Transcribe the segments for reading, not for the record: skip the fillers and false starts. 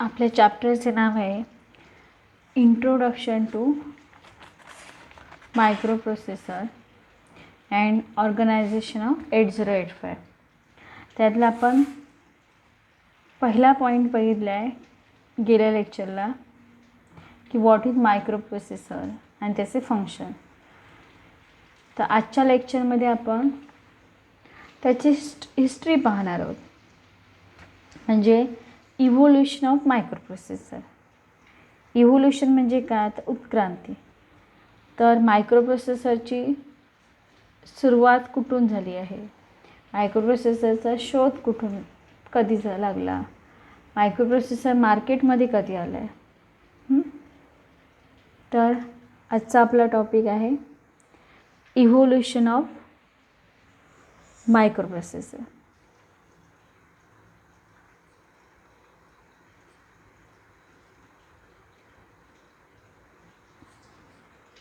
आपल्या चॅप्टरचे नाव आहे introduction to microprocessor and organisation of 8085. त्यातला आपण पहिला पॉईंट बघितला आहे गेल्या लेक्चरला की व्हॉट इज मायक्रोप्रोसेसर आणि त्याचे फंक्शन. तर आजच्या लेक्चरमध्ये आपण त्याची हिस्ट्री पाहणार आहोत, म्हणजे इव्होल्युशन ऑफ मायक्रोप्रोसेसर. इव्होल्युशन म्हणजे काय, तर उत्क्रांती. तर मायक्रोप्रोसेसरची सुरुवात कुठून झाली आहे, मायक्रोप्रोसेसरचा शोध कुठून कधी लागला, मायक्रोप्रोसेसर मार्केटमध्ये कधी आलं आहे. तर आजचा आपला टॉपिक आहे evolution of microprocessor.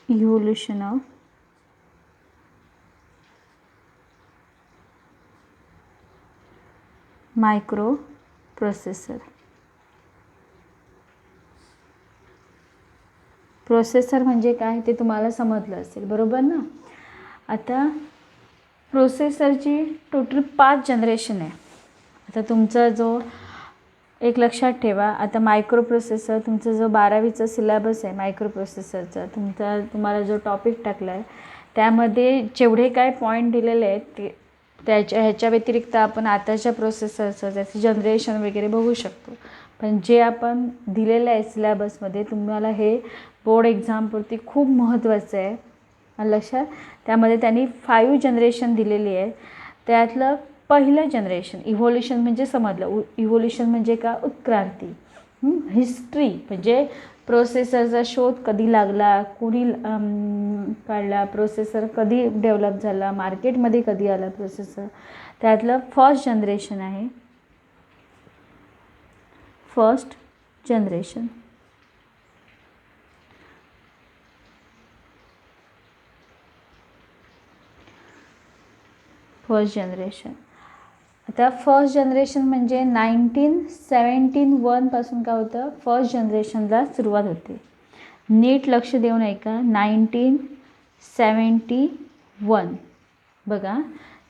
Evolution of microprocessor. Processor म्हणजे काय ते तुम्हाला समजलं असेल, बरोबर ना. आता प्रोसेसरची टोटल 5 जनरेशन आहे. आता तुमचा जो एक लक्षात ठेवा, आता मायक्रोप्रोसेसर तुमचा जो 12वीचा सिलेबस आहे मायक्रोप्रोसेसरचा, तुम्हाला जो टॉपिक टाकला आहे त्यामध्ये जेवढे काय पॉईंट दिलेले आहेत ते ह्याच्या व्यतिरिक्त आपण आताच्या प्रोसेसरचं त्याचं जनरेशन वगैरे बघू शकतो. पण जे आपण दिलेलं आहे सिलेबसमध्ये तुम्हाला हे बोर्ड एक्झामपुरती खूप महत्त्वाचं आहे लक्षात. त्यामध्ये त्यांनी 5 जनरेशन दिलेली आहे. त्यातलं पहिलं जनरेशन इव्होल्युशन म्हणजे समजलं. इव्होल्युशन म्हणजे का, उत्क्रांती. हिस्ट्री म्हणजे प्रोसेसरचा शोध कधी लागला, कोणी काढला, प्रोसेसर कधी डेव्हलप झाला, मार्केटमध्ये कधी आला प्रोसेसर, त्यातलं फर्स्ट जनरेशन आहे. First generation. First generation. आता फर्स्ट जनरेशन म्हणजे 1971 पासून काय होतं, फर्स्ट जनरेशनला सुरुवात होते. नीट लक्ष देऊन ऐका. 1971 बघा.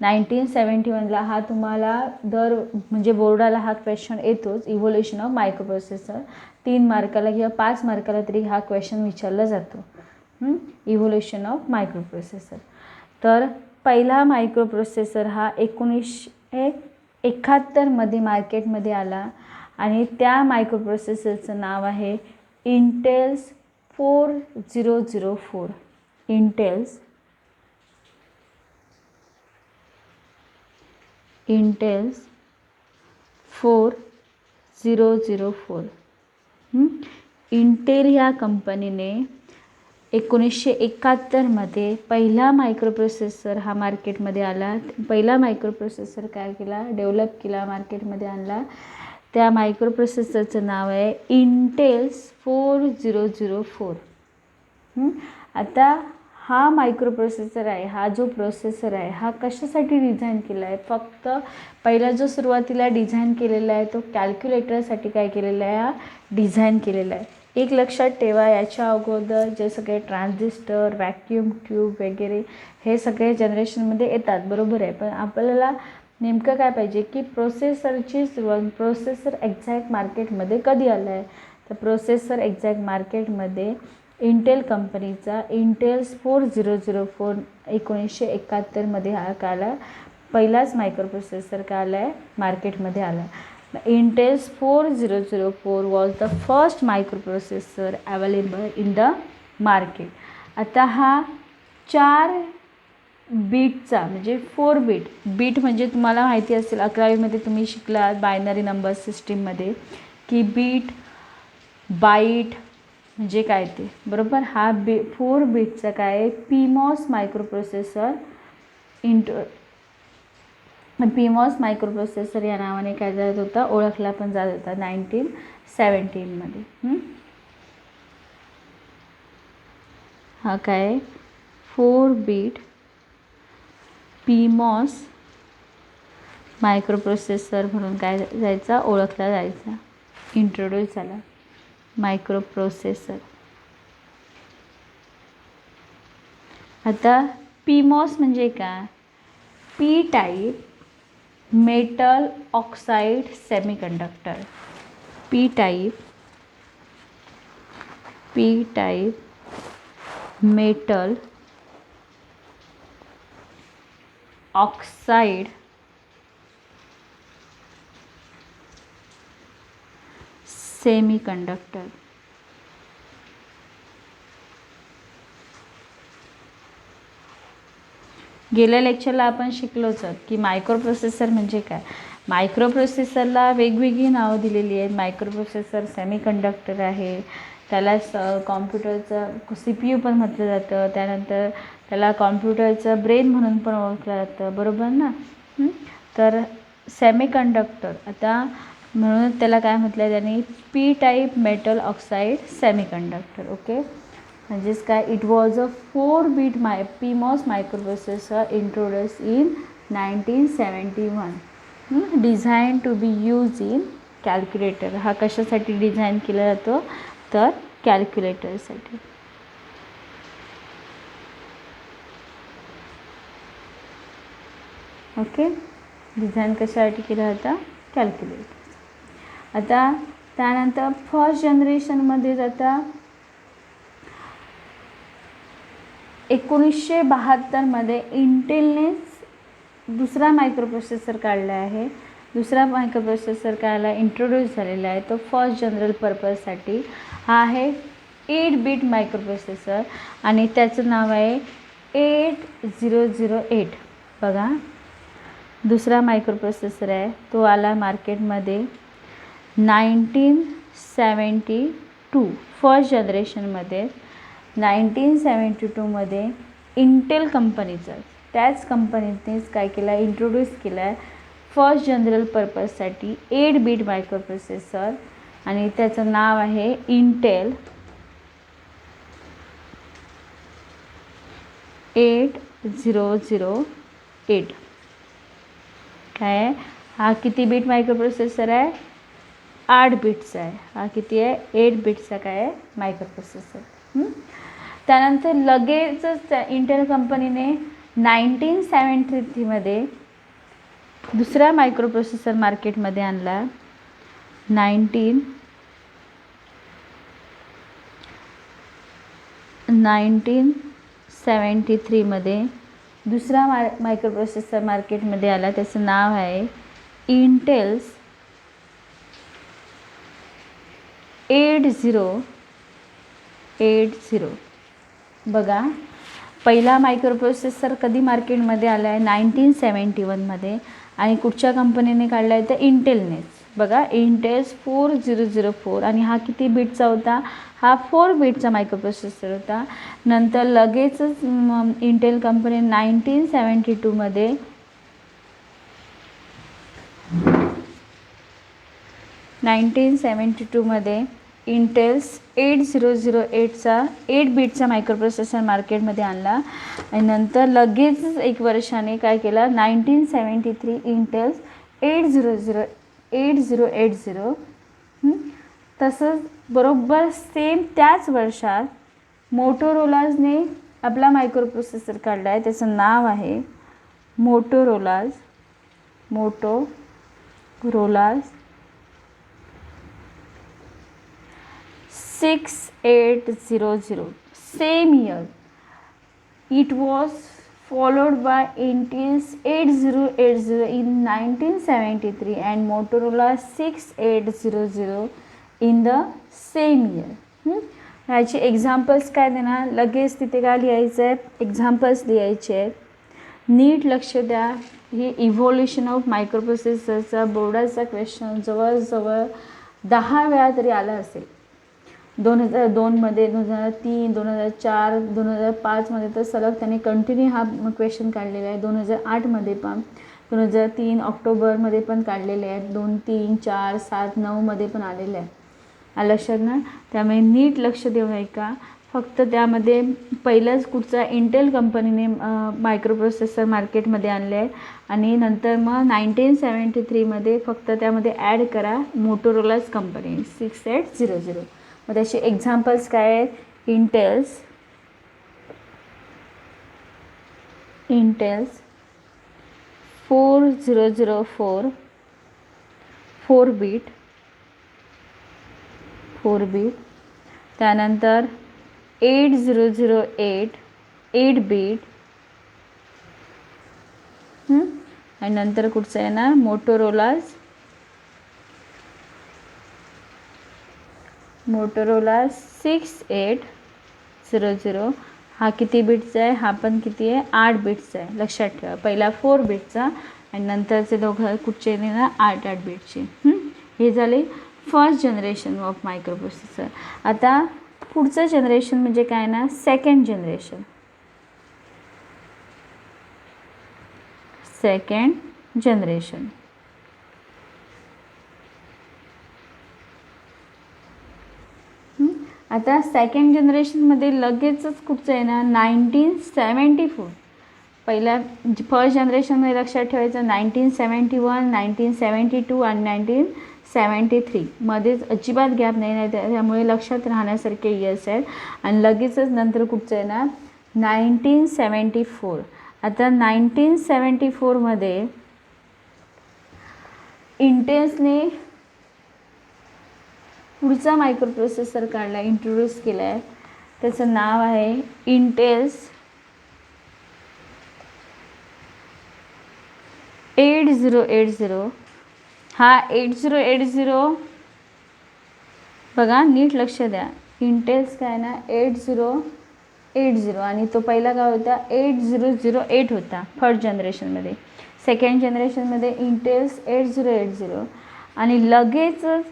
1971ला हा तुम्हाला म्हणजे बोर्डाला हा क्वेश्चन येतोच, इव्होल्युशन ऑफ मायक्रोप्रोसेसर. 3 मार्काला किंवा 5 मार्काला तरी हा क्वेश्चन विचारला जातो, इव्होल्युशन ऑफ मायक्रोप्रोसेसर. तर पहिला मायक्रोप्रोसेसर हा 1971मध्ये मार्केटमध्ये आला आणि त्या मायक्रोप्रोसेसरचं नाव आहे इंटेल्स 4004. इंटेल्स 4004. इंटेल ह्या कंपनीने 1971मध्ये पहिला मायक्रोप्रोसेसर हा मार्केटमध्ये आला. पहिला मायक्रोप्रोसेसर काय केला, डेव्हलप केला, मार्केटमध्ये आणला. त्या मायक्रोप्रोसेसरचं नाव आहे इंटेल्स 4004. आता हा मायक्रोप्रोसेसर आहे, हा जो प्रोसेसर आहे हा कशासाठी डिझाईन केला आहे, फक्त पहिला जो सुरुवातीला डिझाईन केलेला आहे तो कॅल्क्युलेटरसाठी काय केलेला आहे, हा डिझाईन केलेला आहे. एक लक्षात ठेवा, याच्या अगोदर जे सगळे ट्रान्झिस्टर, व्हॅक्यूम ट्यूब वगैरे हे सगळे जनरेशनमध्ये येतात, बरोबर आहे. पण आपल्याला नेमकं काय पाहिजे की प्रोसेसरची सुरुवात, प्रोसेसर एक्झॅक्ट मार्केटमध्ये कधी आला आहे. तर प्रोसेसर एक्झॅक्ट मार्केटमध्ये इंटेल कंपनीचा इंटेल्स 4004 1971मध्ये हा काय आला, पहिलाच मायक्रोप्रोसेसर काय आला आहे, मार्केटमध्ये आला. Entails 4004 was the first microprocessor available in the market. आता हा 4 बीटचा म्हणजे 4 बीट म्हणजे तुम्हाला माहिती असेल 11वीमध्ये तुम्ही शिकलात बायनरी नंबर सिस्टीममध्ये की बीट बाईट म्हणजे काय ते, बरोबर. हा 4 बीटचा काय आहे, पीमॉस मायक्रोप्रोसेसर पीमॉस मायक्रोप्रोसेसर या नावाने काय जात होता, ओळखला पण जात होता 1917मध्ये. हा काय 4 बीट पीमॉस मायक्रोप्रोसेसर म्हणून काय जायचा, ओळखला जायचा. इंट्रोड्यूस झाला मायक्रो प्रोसेसर. आता पीमॉस म्हणजे काय? P type metal oxide semiconductor. P type metal oxide semiconductor. गेल्या लेक्चरला आपण शिकलोच आहोत की मायक्रो प्रोसेसर म्हणजे काय. मायक्रो प्रोसेसरला वेगवेगळी नावं दिलेली आहेत. मायक्रो प्रोसेसर सेमीकंडक्टर आहे, त्याला कॉम्प्युटरचं CPU पण म्हटलं जातं, त्यानंतर त्याला कॉम्प्युटरचं ब्रेन म्हणून पण ओळखलं जातं, बरोबर ना. तर सेमीकंडक्टर आता म्हणून त्याला काय म्हटलं त्यांनी? P type metal oxide semiconductor. Okay, म्हणजेच काय? It was a 4-bit PMOS microprocessor introduce in 1971, design to be use in calculator. हा कशासाठी डिझाईन केला जातो? तर कॅल्क्युलेटरसाठी. ओके, डिझाईन कशासाठी केला होता? कॅल्क्युलेटर. आता त्यानंतर फर्स्ट जनरेशनमध्ये जाता 1972मध्ये इंटेलनेच दुसरा मायक्रोप्रोसेसर काढला आहे. दुसरा मायक्रोप्रोसेसर कायला इंट्रोड्यूस झालेला आहे तो फर्स्ट जनरल पर्पजसाठी. हा आहे 8-bit मायक्रोप्रोसेसर आणि त्याचं नाव आहे 8008. बघा, दुसरा मायक्रोप्रोसेसर आहे तो आला मार्केटमध्ये 1972 फर्स्ट जनरेशनमध्ये. 1972मध्ये इंटेल कंपनीचं, त्याच कंपनीनेच काय केलं? इंट्रोड्यूस केला आहे फर्स्ट जनरल पर्पजसाठी 8-bit मायक्रोप्रोसेसर आणि त्याचं नाव आहे इंटेल 8008. काय आहे हा? किती बीट मायक्रोप्रोसेसर आहे? 8 बिटचा आहे. हा किती आहे? 8 बिटचा काय आहे? मायक्रोप्रोसेसर. त्यानंतर लगेचच इंटेल कंपनीने 1973मध्ये दुसरा मायक्रोप्रोसेसर मार्केटमध्ये आणला. 1973मध्ये दुसरा मायक्रोप्रोसेसर मार्केटमध्ये आला. त्याचं नाव आहे इंटेल्स 8080. बघा, पहिला मायक्रोप्रोसेसर कधी मार्केटमध्ये आला आहे? 1971मध्ये. आणि कुठच्या कंपनीने काढला आहे? तर इंटेलनेच. बघा, इंटेल्स 4004 आणि हा किती बीटचा होता? हा 4 बीटचा मायक्रोप्रोसेसर होता. नंतर लगेचच इंटेल कंपनी 1972मध्ये इंटेल्स 8008चा 8 बीटचा मायक्रोप्रोसेसर मार्केटमध्ये आणला. आणि नंतर लगेच एक वर्षाने काय केलं? 1973 इंटेल्स 8080. तसंच बरोबर सेम त्याच वर्षात मोटोरोलाजने आपला मायक्रोप्रोसेसर काढला आहे. त्याचं नाव आहे मोटोरोलाज 6800. Same year, it was followed by Intel's 8080 in 1973 and Motorola 6800 in the same year. ह्याचे एक्झाम्पल्स काय देणार? लगेच तिथे काय लिहायचं आहे? एक्झाम्पल्स लिहायचे आहेत. नीट लक्ष द्या. हे इव्होल्युशन ऑफ मायक्रोप्रोसेसरचा बोर्डाचा क्वेश्चन जवळजवळ 10 वेळा तरी आला असेल. 2002मध्ये, 2003, 2004, 2005मध्ये तर सलग त्याने कंटिन्यू हा क्वेश्चन काढलेला आहे. 2008मध्ये पण, 2003 ऑक्टोबरमध्ये पण काढलेले आहेत. 2, 3, 4, 7, 9मध्ये पण आलेले आहे. लक्षात ना. त्यामुळे नीट लक्ष देऊ ऐका. फक्त त्यामध्ये पहिलंच कुठचा इंटेल कंपनीने मायक्रोप्रोसेसर मार्केटमध्ये आणले आहे आणि नंतर मग 1973मध्ये फक्त त्यामध्ये ॲड करा मोटोरोलाच कंपनी 6800. मग त्याचे एक्झाम्पल्स काय आहेत? इंटेल्स 4004 4 बीट, त्यानंतर 8008 8 बीट, आणि नंतर कुठचं आहे ना मोटोरोला 6800. हा किती बीटचा आहे? हा पण किती आहे? 8 बीटचा आहे. लक्षात ठेवा, पहिला 4 बीटचा आणि नंतरचे दोघं कुठचे ना 8 बीटचे. हे झाले फर्स्ट जनरेशन ऑफ मायक्रोप्रोसेसर. आता पुढचं जनरेशन म्हणजे काय ना सेकंड जनरेशन. आता सेकंड जनरेशनमध्ये लगेचच कुठचं आहे ना 1974. पहिल्या फर्स्ट जनरेशनमध्ये लक्षात ठेवायचं 1971, 1972 आणि 1973 मध्येच अजिबात गॅप नाही त्यामुळे लक्षात राहण्यासारखे इयर्स आहेत. आणि लगेचच नंतर कुठचं आहे ना 1974. आता 1974मध्ये इंटेल्सने पुढचा मायक्रोप्रोसेसर काढला, इंट्रोड्यूस केला आहे. त्याचं नाव आहे इंटेल्स 8080. हा 8080 बघा, नीट लक्ष द्या. इंटेल्स काय ना 8080 आणि तो पहिला काय होता 8008 होता फर्स्ट जनरेशनमध्ये. सेकंड जनरेशनमध्ये इंटेल्स 8080 आणि लगेचच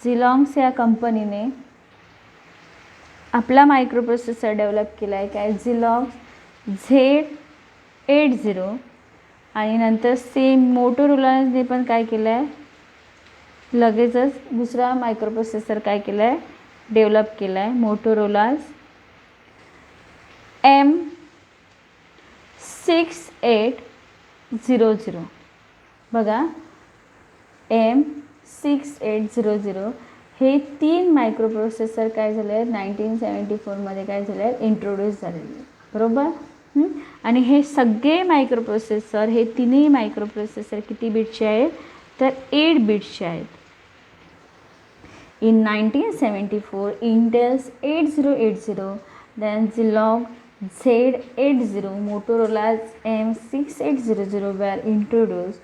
झिलॉंग्स या कंपनीने आपला मायक्रोप्रोसेसर डेव्हलप केला आहे. काय? झिलॉंग्स Z80. आणि नंतर सेम मोटोरोलाने पण काय केलं आहे, लगेचच दुसरा मायक्रोप्रोसेसर काय केलं आहे, डेव्हलप केला आहे. मोटोरोलाज M6800. बघा, M6800 हे 3 मायक्रोप्रोसेसर काय झाले आहेत 1974मध्ये काय झाले आहेत इंट्रोड्यूस झालेले. बरोबर. आणि हे सगळे मायक्रोप्रोसेसर, हे तिन्ही मायक्रोप्रोसेसर किती बीटचे आहेत तर 8 बीटचे आहेत. In 1974 entails 8080, then Zilog Z80, Motorola's M6800 were introduced.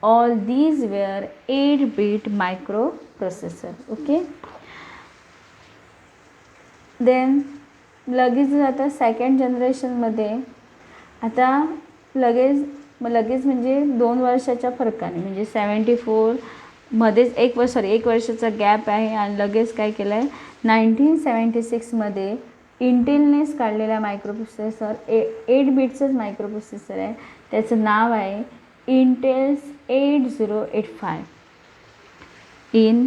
All these were 8-bit microprocessor. Okay. Then लगेच आता सेकंड जनरेशनमध्ये आता लगेच म्हणजे 2 वर्षाच्या फरकाने, म्हणजे 74मध्येच एक वर्षाचा गॅप आहे. आणि लगेच काय केलं आहे 1976मध्ये इंटेलनेच काढलेला मायक्रोप्रोसेसर 8 बीटचंच मायक्रोप्रोसेसर आहे. त्याचं नाव आहे इंटेल्स 8085. इन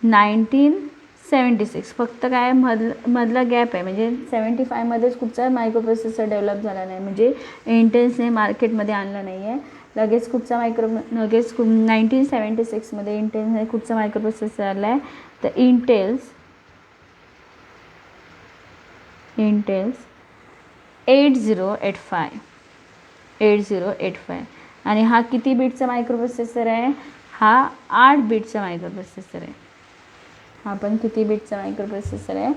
1976 फक्त काय मधला गॅप आहे, म्हणजे 75मध्येच कुठचा मायक्रोप्रोसेसर डेव्हलप झाला नाही, म्हणजे इंटेल्सने मार्केटमध्ये आणलं नाही आहे. लगेच 1976मध्ये इंटेल्सने कुठचा मायक्रोप्रोसेसर आला आहे तर इंटेल्स 8085. आणि हा किती बीटचा मायक्रोप्रोसेसर आहे, हा 8 बीटचा मायक्रोप्रोसेसर आहे. हा पण किती बीटचा मायक्रोप्रोसेसर आहे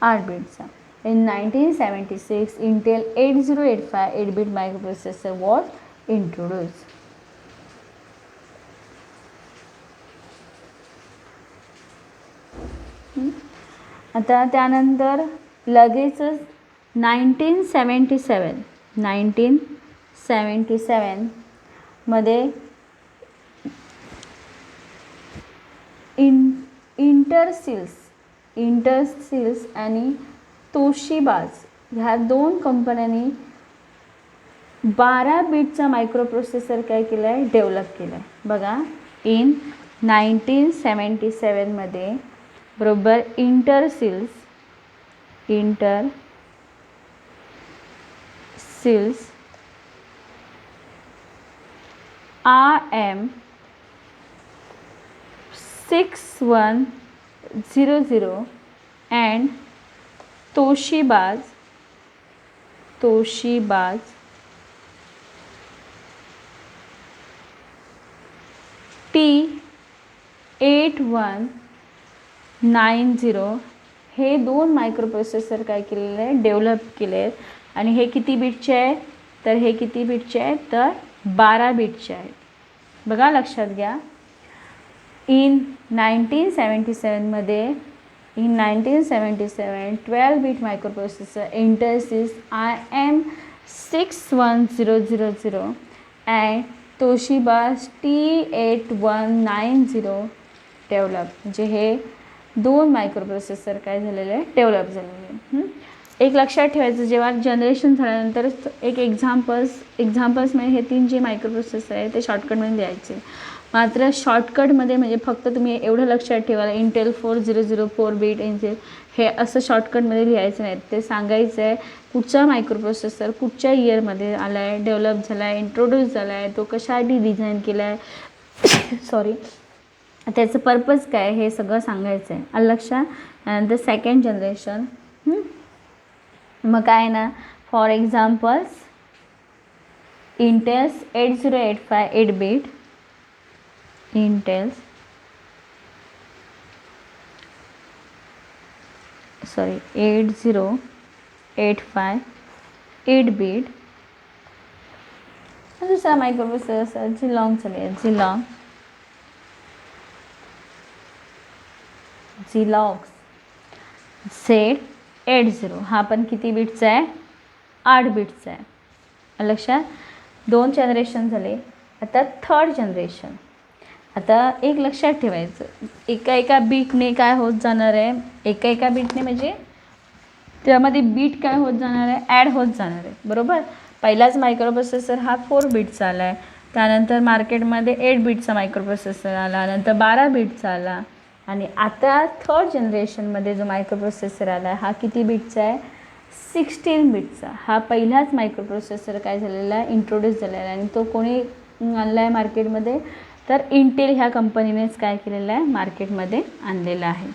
8 बीटचा. In 1976 Intel 8085 8 bit microprocessor was introduce. आता त्यानंतर लगेचच 1977मध्ये इंटरसिल्स आणि तोशिबाज ह्या 2 कंपन्यांनी 12 बीटचा मायक्रोप्रोसेसर काय केला आहे डेव्हलप केला आहे. बघा, इन 1977मध्ये बरोबर इंटरसिल्स RM6100 and Toshibas T8190 हे 2 मायक्रोप्रोसेसर काय केलेले आहे, डेव्हलप केले आहेत. आणि हे किती बीटचे आहे, तर हे किती बीटचे आहेत, तर 12 बीटचे आहेत. बघा लक्षात घ्या. In 1977 12 bit microprocessor Intersil's RM6100 and Toshiba's T8190 develop, म्हणजे हे 2 मायक्रोप्रोसेसर काय झालेले आहे, डेव्हलप झालेले. एक लक्षात ठेवायचं, जेव्हा जनरेशन झाल्यानंतर एक एक्झाम्पल्स म्हणजे हे 3 जे मायक्रोप्रोसेसर आहे ते शॉर्टकटमध्ये लिहायचे. मात्र शॉर्टकटमध्ये म्हणजे फक्त तुम्ही एवढं लक्षात ठेवायला इंटेल 4004 बीट इंटेल हे असं शॉर्टकटमध्ये लिहायचं नाही. ते सांगायचं आहे कुठचा मायक्रोप्रोसेसर कुठच्या इयरमध्ये आला आहे, डेव्हलप झाला आहे, इंट्रोड्यूस झाला आहे, तो कशासाठी डिझाईन केला आहे सॉरी, त्याचं पर्पज काय, हे सगळं सांगायचं आहे. आलं लक्षात. त्यानंतर सेकंड जनरेशन, मग काय ना, for examples Intel's 8085 8 bit, Intel's 8085 8 bit. दुसरा मायक्रोप्रोसेसर झिलॉंग चले, झिलॉक्स Z80 हा पण किती बीटचा आहे, 8 बीटचा आहे. लक्षात. 2 जनरेशन झाले. आता थर्ड जनरेशन. आता एक लक्षात ठेवायचं, एका बीटने काय होत जाणार आहे, एका बीटने म्हणजे त्यामध्ये बीट काय होत जाणार आहे, ॲड होत जाणार आहे. बरोबर. पहिलाच मायक्रोप्रोसेसर हा 4 बीटचा आला आहे, त्यानंतर मार्केटमध्ये 8 बीटचा मायक्रोप्रोसेसर आला, नंतर 12 बीटचा आला, आणि आता थर्ड जनरेशनमध्ये जो मायक्रोप्रोसेसर आला आहे हा किती बीटचा आहे, 16 बीटचा. हा पहिलाच मायक्रोप्रोसेसर काय झालेला आहे, इंट्रोड्यूस झालेला आहे. आणि तो कोणी आणला आहे मार्केटमध्ये, तर इंटेल ह्या कंपनीनेच काय केलेलं आहे, मार्केटमध्ये आणलेलं आहे.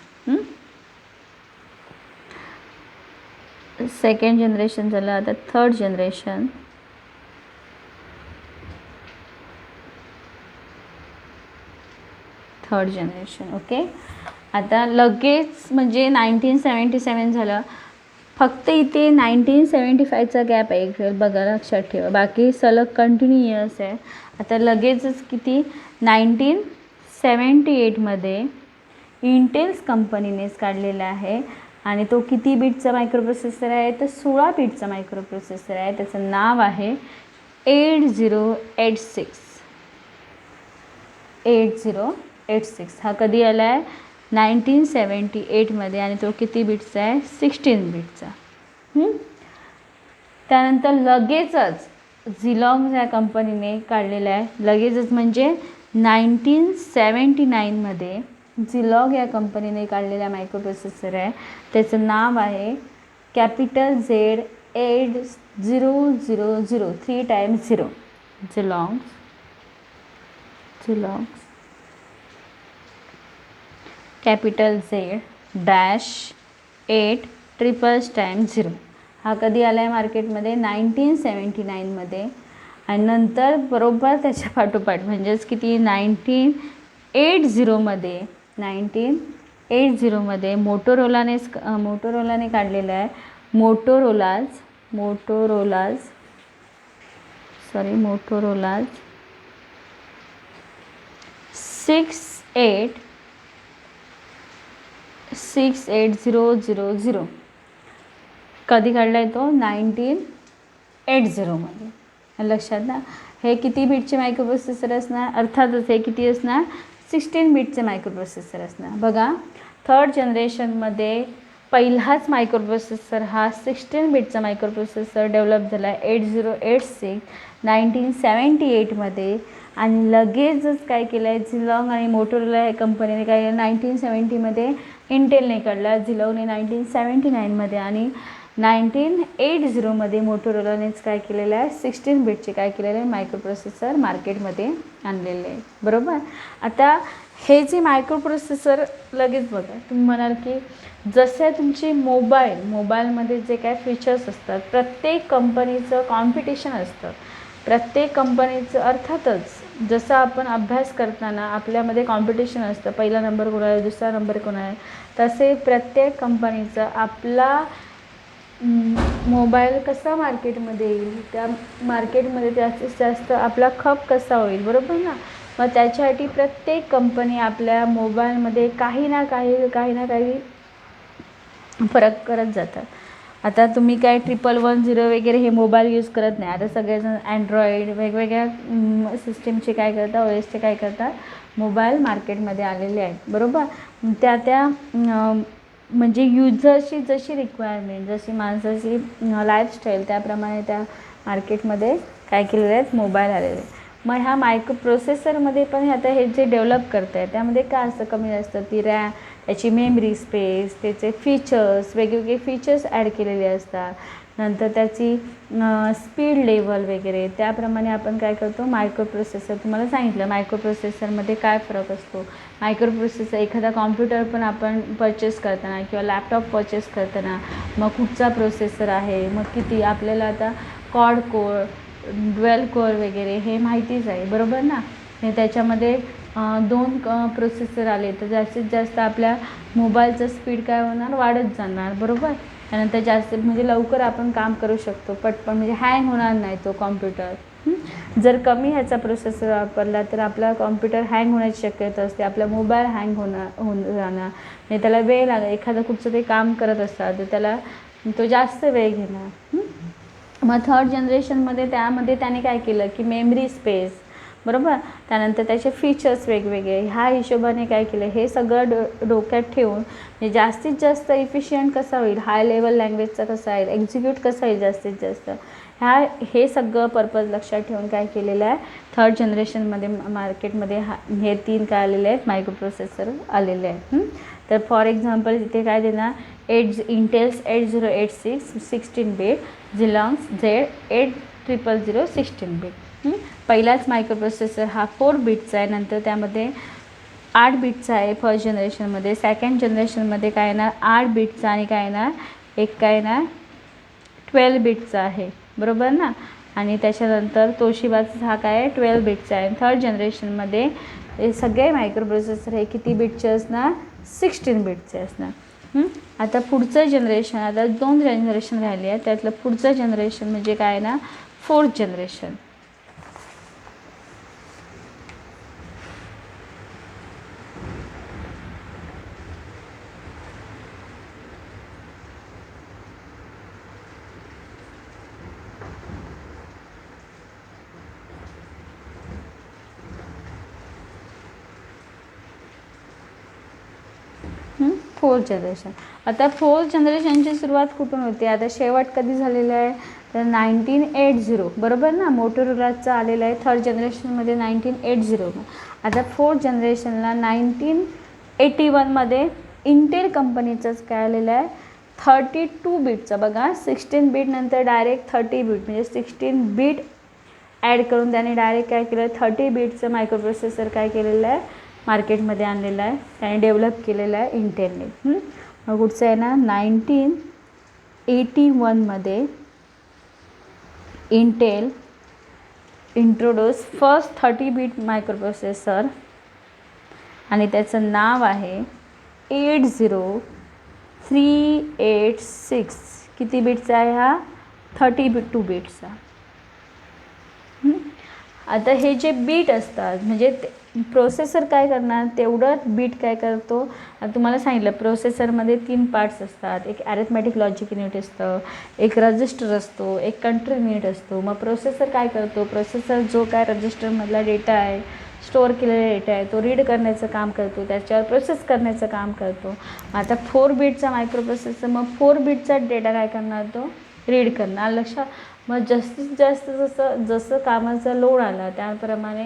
सेकंड जनरेशन झालं. आता थर्ड जनरेशन. ओके. आता लगेच म्हणजे 1977 झालं, फक्त इथे 1975चा गॅप आहे बघा, लक्षात ठेवा. बाकी सलग कंटिन्यू इयर्स आहे. आता लगेचच किती 1978मध्ये इंटेल्स कंपनीनेच काढलेला आहे, आणि तो किती बीटचा मायक्रोप्रोसेसर आहे, तर 16 बीटचा मायक्रोप्रोसेसर आहे. त्याचं नाव आहे 8086. हा कधी आला आहे, 1978मध्ये, आणि तो किती बीटचा आहे, 16 बीटचा. त्यानंतर लगेचच झिलॉंग या कंपनीने काढलेला आहे, लगेचच म्हणजे 1979मध्ये झिलॉंग या कंपनीने काढलेला मायक्रोप्रोसेसर आहे. त्याचं नाव आहे capital Z8000 3 times 0. Zilog capital Z-8 times 0. हा कधी आला आहे मार्केटमध्ये, 1979मध्ये. आणि नंतर बरोबर त्याच्या पाठोपाठ म्हणजेच किती 1980मध्ये मोटोरोलाने काढलेलं आहे. मोटोरोलाज 68000. कधी काढला आहे तो, 1980मध्ये. लक्षात ना. हे किती बीटचे मायक्रोप्रोसेसर असणार, अर्थातच हे किती असणार, 16 बीटचे मायक्रोप्रोसेसर असणार. बघा, थर्ड जनरेशनमध्ये पहिलाच मायक्रोप्रोसेसर हा 16 बीटचा मायक्रोप्रोसेसर डेव्हलप झाला आहे 8086 1978मध्ये. आणि लगेचच काय केलं आहे, झिलॉंग आणि मोटोरोला या कंपनीने काय केलं, 1970मध्ये इंटेलने काढला, झिलॉगने 1979मध्ये आणि 1980मध्ये मोटोरोलानेच काय केलेलं आहे 16 बिटचे काय केलेलं आहे मायक्रो प्रोसेसर मार्केटमध्ये आणलेले आहे. बरोबर. आता हे जे मायक्रो प्रोसेसर लगेच बघा तुम्ही म्हणाल की जसे तुमची मोबाईलमध्ये जे काय फीचर्स असतात प्रत्येक कंपनीचं कॉम्पिटिशन असतं. प्रत्येक कंपनीचं अर्थातच जसं आपण अभ्यास करताना आपल्यामध्ये कॉम्पिटिशन असतं, पहिला नंबर कोण आहे, दुसरा नंबर कोण आहे, तसे प्रत्येक कंपनीचं आपला मोबाईल कसा मार्केटमध्ये येईल, त्या मार्केटमध्ये जास्तीत जास्त आपला खप कसा होईल. बरोबर ना. मग त्याच्यासाठी प्रत्येक कंपनी आपल्या मोबाईलमध्ये काही ना काही फरक करत जातात. आता तुम्ही काय 1110 वगैरे हे मोबाईल यूज करत नाही. आता सगळेजण अँड्रॉईड वेगवेगळ्या सिस्टीमचे काय करतात, OSचे काय करतात मोबाईल मार्केटमध्ये आलेले आहेत. बरोबर. त्या म्हणजे युजर्सची जशी रिक्वायरमेंट, जशी माणसाची लाईफस्टाईल त्याप्रमाणे त्या मार्केटमध्ये काय केलेले आहेत मोबाईल आलेले. मग ह्या मायक्रो प्रोसेसरमध्ये पण आता हे जे डेव्हलप करत आहे त्यामध्ये काय असतं कमी असतं ती रॅम, त्याची मेमरी स्पेस, त्याचे फीचर्स वेगवेगळे फीचर्स ॲड केलेले असतात. नंतर त्याची स्पीड लेवल वगैरे त्याप्रमाणे आपण काय करतो मायक्रो प्रोसेसर. तुम्हाला सांगितलं मायक्रो प्रोसेसरमध्ये काय फरक असतो. मायक्रो प्रोसेसर एखादा कॉम्प्युटर पण आपण परचेस करताना किंवा लॅपटॉप परचेस करताना मग कुठचा प्रोसेसर आहे, मग किती आपल्याला आता क्वाड कोर, ड्वेल कोर वगैरे हे माहितीच आहे. बरोबर ना. हे त्याच्यामध्ये 2 प्रोसेसर आले तर जास्तीत जास्त आपल्या मोबाईलचं स्पीड काय होणार वाढत जाणार. बरोबर. त्यानंतर जास्त म्हणजे लवकर आपण काम करू शकतो पटपट, म्हणजे हँग होणार नाही तो कॉम्प्युटर. जर कमी ह्याचा प्रोसेसर वापरला तर आपला कॉम्प्युटर हँग होण्याची शक्यता असते, आपला मोबाईल हँग होऊन जाणार नाही, त्याला वेळ लागेल. एखादं कुठचं ते काम करत असतात तर त्याला तो जास्त वेळ घेणार. मग थर्ड जनरेशनमध्ये त्याने काय केलं की मेमरी स्पेस, बरोबर, त्यानंतर त्याचे फीचर्स वेगवेगळे ह्या हिशोबाने काय केलं हे सगळं डोक्यात ठेवून म्हणजे जास्तीत जास्त इफिशियंट कसा होईल, हाय लेवल लँग्वेजचा कसा येईल, एक्झिक्यूट कसा येईल जास्तीत जास्त, हे सगळं पर्पज लक्षात ठेवून काय केलेलं आहे थर्ड जनरेशनमध्ये मार्केटमध्ये हे 3 काय आलेले आहेत मायक्रो प्रोसेसर आलेले आहेत. तर फॉर एक्झाम्पल इथे काय देणार इंटेल्स 8086 16 बिट, झिलॉन्ग Z8000 16 बिट. पहिलाच मायक्रो प्रोसेसर हा 4 बिटचा आहे, नंतर त्यामध्ये 8 बिटचा आहे फर्स्ट जनरेशनमध्ये. सेकंड जनरेशनमध्ये काय येणार 8 बिटचा आणि काय येणार एक काय येणार 12 बिटचा आहे. बरोबर ना. आणि त्याच्यानंतर तोशिबाचा हा काय आहे 12 बिटचा आहे. थर्ड जनरेशनमध्ये हे सगळे मायक्रो प्रोसेसर हे किती बिटचे असणार 16 बिटचे असणार. आता पुढचं जनरेशन, आता 2 जनरेशन राहिली आहे, त्यातलं पुढचं जनरेशन म्हणजे काय ना 4th जनरेशन. Fourth generation. आता फोर्थ जनरेशनची सुरुवात कुठून होते, आता शेवट कधी झालेला आहे तर 1980. बरोबर ना. मोटोरोलाचा आलेला आहे थर्ड जनरेशनमध्ये 1980. आता फोर्थ जनरेशनला 1981मध्ये इंटेल कंपनीचंच काय आलेलं आहे 32 बिटचं. बघा 16 बिट नंतर डायरेक्ट 30 बिट म्हणजे 16 बिट ॲड करून त्याने डायरेक्ट काय केलं 30 बिटचं मायक्रो प्रोसेसर काय केलेलं आहे मार्केटमध्ये आणलेलं आहे, त्याने डेव्हलप केलेलं आहे इंटेलने. मग कुठचं आहे ना 1981मध्ये Intel introduce first 30 bit micro processor आणि त्याचं नाव आहे 80386. किती बिटचा आहे हा 32 बिटचा. आता हे जे बीट असतात म्हणजे प्रोसेसर काय करणार तेवढं बीट काय करतो. आता तुम्हाला सांगितलं प्रोसेसरमध्ये 3 पार्ट्स असतात, एक ॲरिथमॅटिक लॉजिक युनिट असतं, एक रजिस्टर असतो, एक कंट्रोल युनिट असतो. मग प्रोसेसर काय करतो, प्रोसेसर जो काय रजिस्टरमधला डेटा आहे स्टोअर केलेला डेटा आहे तो रीड करण्याचं काम करतो, त्याच्यावर प्रोसेस करण्याचं काम करतो. आता 4 बिटचा मायक्रो प्रोसेसर मग 4 बिटचा डेटा काय करणार तो रीड करणार. लक्षात. मग जास्तीत जास्त जसं कामाचा लोड आला त्याप्रमाणे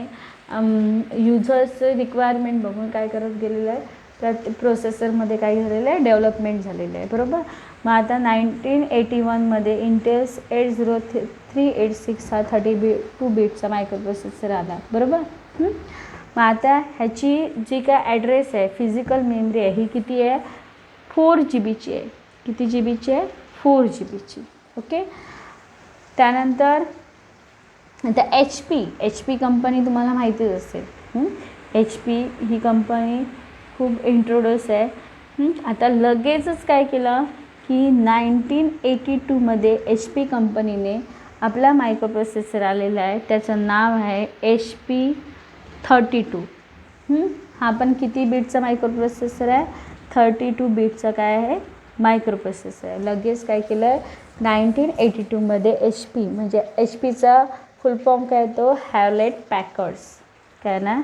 युजर्सचं रिक्वायरमेंट बघून काय करत गेलेलं आहे त्या प्रोसेसरमध्ये काय झालेलं आहे, डेव्हलपमेंट झालेलं आहे, बरोबर. मग आता 1981मध्ये इंटेल्स 80386 हा 32 बीटचा मायक्रो प्रोसेसर आला, बरोबर. मग आता ह्याची जी काय ॲड्रेस आहे, फिजिकल मेमरी आहे, ही किती आहे, 4 GB आहे. किती GB आहे, 4 GB. ओके. त्यानंतर आता एच पी कंपनी तुम्हाला माहितीच असेल. एच पी ही कंपनी खूप इंट्रोड्यूस आहे. आता लगेचच काय केलं की 1982मध्ये एच पी कंपनीने आपला मायक्रो प्रोसेसर आलेला आहे, त्याचं नाव आहे HP32. हा पण किती बीटचा मायक्रो प्रोसेसर आहे, 32 बीटचा काय आहे, मायक्रो प्रोसेसर आहे. लगेच काय केलं आहे 1982मध्ये एच पी, म्हणजे एच पीचा फुल फॉर्म काय येतो, हॅवलेट पॅकर्ड्स. काय ना,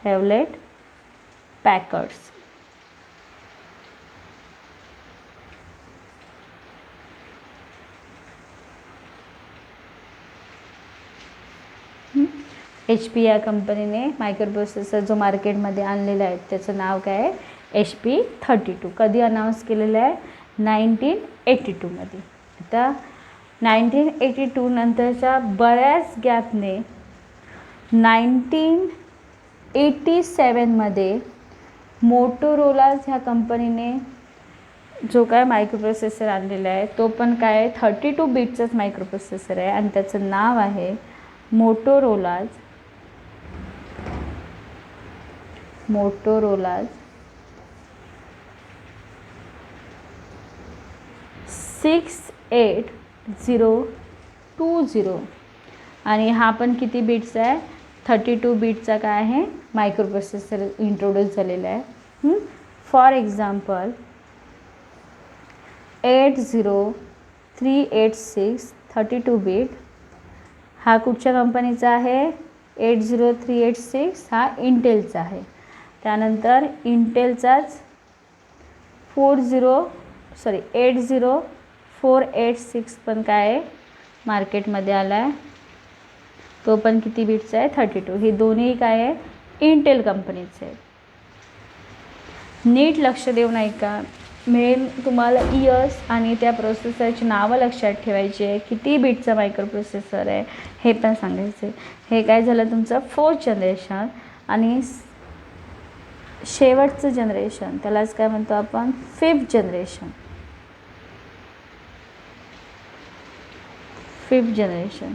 हॅवलेट पॅकर्ड्स. एच पी या कंपनीने मायक्रो प्रोसेसर जो मार्केटमध्ये आणलेला आहे त्याचं नाव काय आहे, HP32. कधी अनाऊन्स केलेलं आहे, 1982मध्ये. आता 1982 नंतरच्या बऱ्याच गॅपने 1987मध्ये मोटोरोलाज ह्या कंपनीने जो काय मायक्रो प्रोसेसर आणलेला आहे तो पण काय आहे, 32 बीटचाच मायक्रो प्रोसेसर आहे आणि त्याचं नाव आहे मोटोरोलाज 6820. आणि हा पण किती बीटचा आहे, 32 बीटचा काय आहे, मायक्रो प्रोसेसर इंट्रोड्यूस झालेला आहे. फॉर एक्झाम्पल 80386 32 बीट हा कुठच्या कंपनीचा आहे, 80386 हा इंटेलचा आहे. त्यानंतर इंटेलचाच 80486 पण काय आहे, मार्केटमध्ये आला आहे, तो पण किती बीटचा आहे, 32. हे दोन्ही काय आहे, इंटेल कंपनीचे आहे. नीट लक्ष देऊन ऐका, मेन तुम्हाला इयर्स आणि त्या प्रोसेसरची नावं लक्षात ठेवायची आहे, किती बीटचा मायक्रो प्रोसेसर आहे हे पण सांगायचं आहे. हे काय झालं तुमचं 4th जनरेशन. आणि शेवटचं जनरेशन त्यालाच काय म्हणतो आपण, 5th जनरेशन. 5th generation.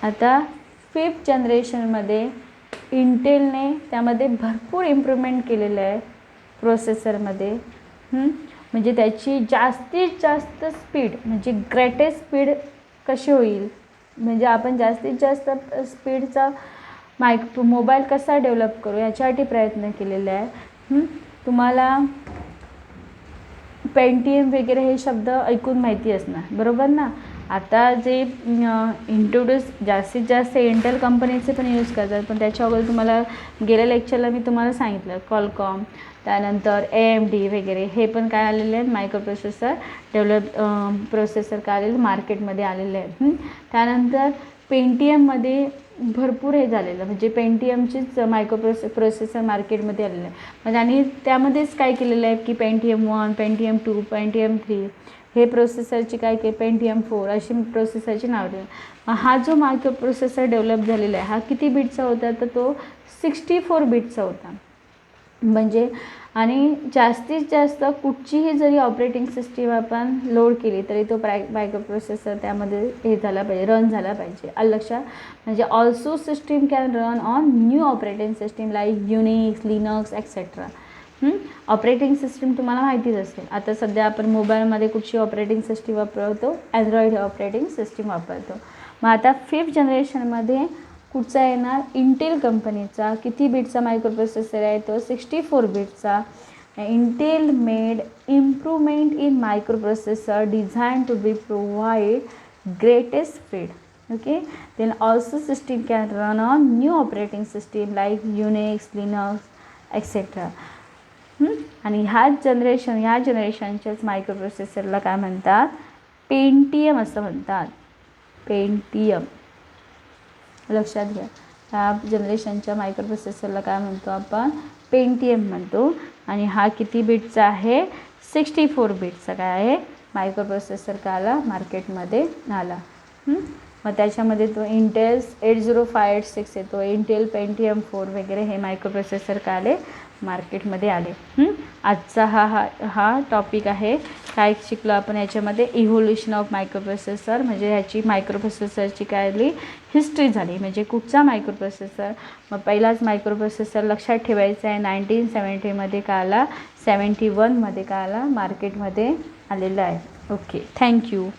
आता 5th जनरेशनमध्ये इंटेलने त्यामध्ये भरपूर इम्प्रूव्हमेंट केलेलं आहे प्रोसेसरमध्ये. म्हणजे त्याची जास्तीत जास्त स्पीड, म्हणजे ग्रेटेस्ट स्पीड कशी होईल, म्हणजे आपण जास्तीत जास्त स्पीडचा मोबाईल कसा डेव्हलप करू याच्यासाठी प्रयत्न केलेला आहे. तुम्हाला पेंटियम वगैरे हे शब्द ऐकून माहिती असणार, बरोबर ना. आता जे इंट्रोड्यूस जास्तीत जास्त इंटेल कंपनीचे पण यूज करतात, पण त्याच्या अगोदर तुम्हाला गेल्या लेक्चरला मी तुम्हाला सांगितलं कॉलकॉम, त्यानंतर AMD वगैरे हे पण काय आलेले आहेत, मायक्रो प्रोसेसर प्रोसेसर काय आलेलं मार्केटमध्ये आलेले आहेत. त्यानंतर पेंटियममध्ये भरपूर हे झालेलं, म्हणजे पेंटियमचीच मायक्रो प्रोसेसर मार्केटमध्ये आलेलं आहे. म्हणजे आणि त्यामध्येच काय केलेलं आहे की पेंटियम 1, पेंटियम 2, पेंटियम 3 हे प्रोसेसरची काय की पेंटियम 4 अशी प्रोसेसरची नाव दिली. हा जो मायक्रो प्रोसेसर डेव्हलप झालेला आहे हा किती बीटचा होता, तर तो 64 बीटचा होता. म्हणजे आणि जास्तीत जास्त कुठचीही जरी ऑपरेटिंग सिस्टीम आपण लोड केली तरी तो मायक्रो प्रोसेसर त्यामध्ये हे झाला पाहिजे, रन झाला पाहिजे. लक्षात, म्हणजे also system can run on new operating system like Unix, Linux etcetera. Operating system तुम्हाला माहितीच असेल. आता सध्या आपण मोबाईलमध्ये कुठची ऑपरेटिंग सिस्टीम वापरतो, अँड्रॉइड ऑपरेटिंग सिस्टीम वापरतो. मग आता 5th जनरेशनमध्ये कुठचा येणार, इंटेल कंपनीचा. किती बीटचा मायक्रो प्रोसेसर आहे, तो 64 बीटचा. Intel made improvement in micro processor design to be provide greatest speed. Okay. Then also system can run on new operating system like Unix, Linux etcetera. आणि ह्या जनरेशनच्याच मायक्रो प्रोसेसरला काय म्हणतात, पेंटियम असं म्हणतात. पेंटियम लक्षात घ्या, ह्या जनरेशनच्या मायक्रो प्रोसेसरला काय म्हणतो आपण, पेंटियम म्हणतो. आणि हा किती बिटचा आहे? 64 बिटचा काय आहे मायक्रो प्रोसेसर काय आला मार्केटमध्ये आला. मग त्याच्यामध्ये तो इंटेल्स 80586 येतो, इंटेल पेंटियम 4 वगैरे हे मायक्रो प्रोसेसर काय आले मार्केटमध्ये आले. आजचा हा टॉपिक आहे. काय शिकलो आपण याच्यामध्ये? इव्होल्युशन ऑफ मायक्रो प्रोसेसर, म्हणजे ह्याची मायक्रो प्रोसेसरची काय आली हिस्ट्री झाली. म्हणजे कुठचा मायक्रो प्रोसेसर? मग पहिलाच मायक्रो प्रोसेसर लक्षात ठेवायचा आहे 1970मध्ये काय आला, 71मध्ये काय आला मार्केटमध्ये आलेला आहे. Okay, thank you.